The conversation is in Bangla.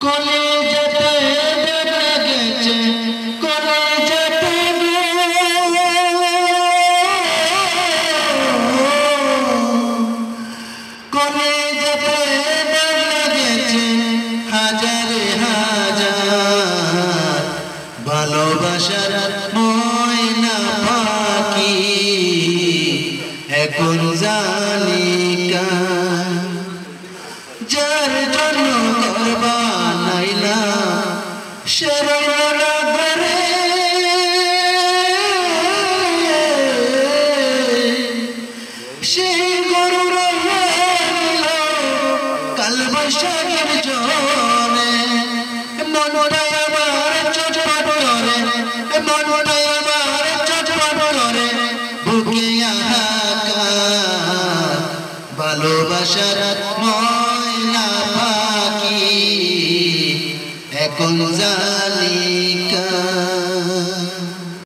কলেজাতে লেগেছে কলেজাতে কলেজাতে লেগেছে হাজারে হাজার ভালোবাসার ময়না পাখি এখন জানি কার যার জন্য ঘর বানাইলা সে রইল ঘরে সেই গরু রইল কাল বৈশাখের জলে মনটাই আমার চটপট করে মনটাই আমার চটপট করে বুকে হাহাকার ভালোবাসার ময়না পাখি এখন জানি কার।